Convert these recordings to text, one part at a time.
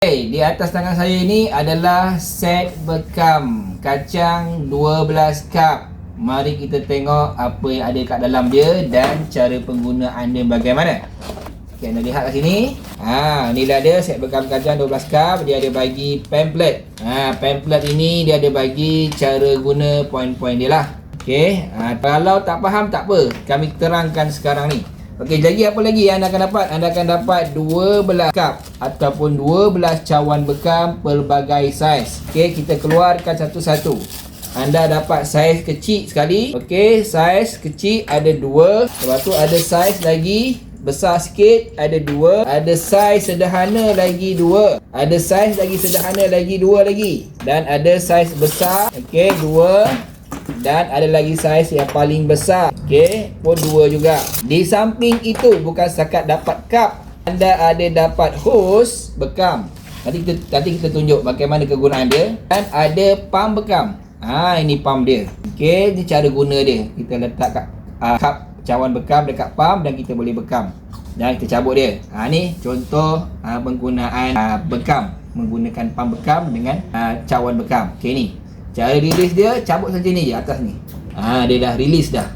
Di atas tangan saya ini adalah set bekam kacang 12 cup. Mari kita tengok apa yang ada kat dalam dia dan cara penggunaan dia bagaimana. Okay, anda lihat kat sini. Inilah dia set bekam kacang 12 cup. Dia ada bagi pamphlet. Pamphlet ini dia ada bagi cara guna poin-poin dia lah. Okay, kalau tak faham tak apa, kami terangkan sekarang ni. Okey, lagi apa lagi yang anda akan dapat? Anda akan dapat 12 cup ataupun 12 cawan bekam pelbagai saiz. Okey, kita keluarkan satu-satu. Anda dapat saiz kecil sekali. Okey, saiz kecil ada 2. Lepas tu ada saiz lagi besar sikit, ada 2. Ada saiz sederhana lagi 2. Ada saiz lagi sederhana lagi 2 lagi. Dan ada saiz besar. Okey, 2. Dan ada lagi saiz yang paling besar. Okey, pun 2 juga. Di samping itu, bukan setakat dapat cup, anda ada dapat hos bekam. Nanti kita tunjuk bagaimana kegunaan dia. Dan ada pam bekam. Ini pam dia. Okey, ni cara guna dia. Kita letak kat cup cawan bekam dekat pam dan kita boleh bekam. Dan kita cabut dia. Ni contoh penggunaan bekam. Menggunakan pam bekam dengan cawan bekam. Okey, ni cara release dia, cabut saja ni je atas ni. Dia dah release dah.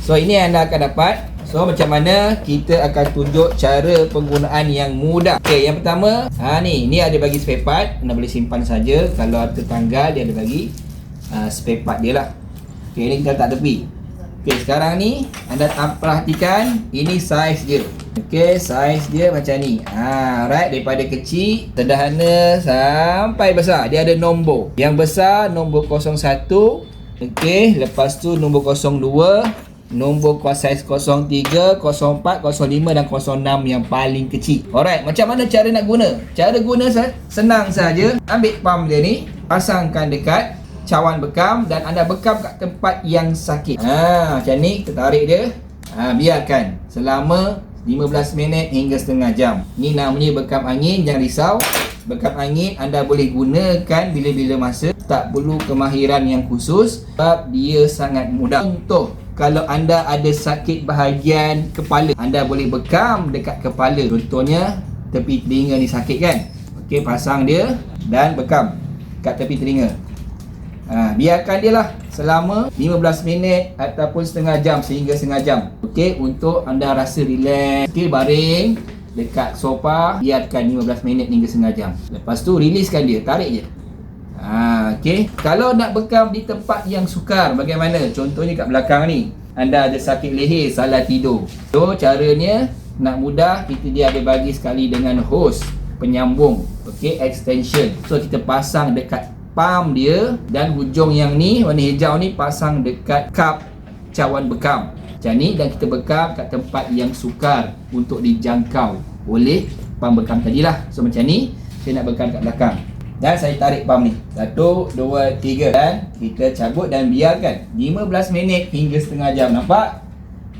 So ini yang anda akan dapat. So macam mana kita akan tunjuk cara penggunaan yang mudah. Okey, yang pertama, ni ada bagi spare part. Anda boleh simpan saja. Kalau tertanggal dia ada bagi spare part dia lah. Okey, ni kita letak tepi. Okey, sekarang ni anda perhatikan, ini saiz dia. Okey, saiz dia macam ni. Right, daripada kecil, sederhana sampai besar. Dia ada nombor. Yang besar nombor 01. Okey, lepas tu nombor 02, nombor saiz 03, 04, 05 dan 06 yang paling kecil. Alright, macam mana cara nak guna? Cara guna senang saja. Ambil pam dia ni, pasangkan dekat cawan bekam dan anda bekam kat tempat yang sakit. Macam ni, kita tarik dia. Biarkan selama 15 minit hingga setengah jam. Ni namanya bekam angin, jangan risau. Bekam angin anda boleh gunakan bila-bila masa. Tak perlu kemahiran yang khusus sebab dia sangat mudah. Contoh, kalau anda ada sakit bahagian kepala, anda boleh bekam dekat kepala. Contohnya, tepi telinga ni sakit kan? Okey, pasang dia dan bekam kat tepi telinga. Biarkan dia lah selama 15 minit ataupun setengah jam sehingga setengah jam. Okey, untuk anda rasa relax. Okey, baring dekat sofa, biarkan 15 minit hingga setengah jam. Lepas tu releasekan dia, tarik je. Okey, kalau nak bekam di tempat yang sukar, bagaimana? Contohnya kat belakang ni, anda ada sakit leher, salah tidur. So caranya nak mudah, dia ada bagi sekali dengan hos penyambung. Okey, extension. So kita pasang dekat pam dia dan hujung yang ni warna hijau ni pasang dekat cup cawan bekam macam ni, dan kita bekam kat tempat yang sukar untuk dijangkau oleh pam bekam tadilah. So macam ni saya nak bekam kat belakang dan saya tarik pam ni 1, 2, 3 dan kita cabut dan biarkan 15 minit hingga setengah jam. Nampak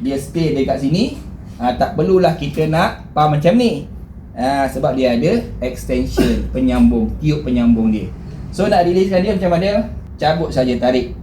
dia stay dekat sini. Tak perlulah kita nak pam macam ni, sebab dia ada extension penyambung, tiup penyambung dia. So nak releasekan dia macam mana? Cabut saja, tarik.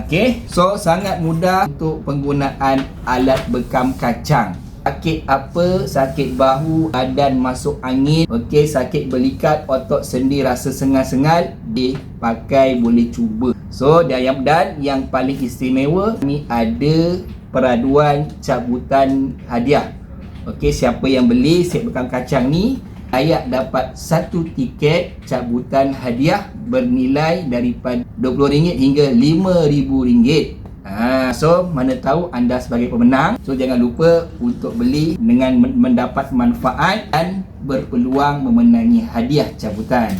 Okey. So sangat mudah untuk penggunaan alat bekam kacang. Sakit apa? Sakit bahu, badan masuk angin, okey, sakit belikat, otot sendi rasa sengal-sengal, dipakai, boleh cuba. So dan yang paling istimewa ni ada peraduan cabutan hadiah. Okey, siapa yang beli set bekam kacang ni layak dapat 1 tiket cabutan hadiah bernilai daripada RM20 hingga RM5,000. So mana tahu anda sebagai pemenang. So jangan lupa untuk beli dengan mendapat manfaat dan berpeluang memenangi hadiah cabutan.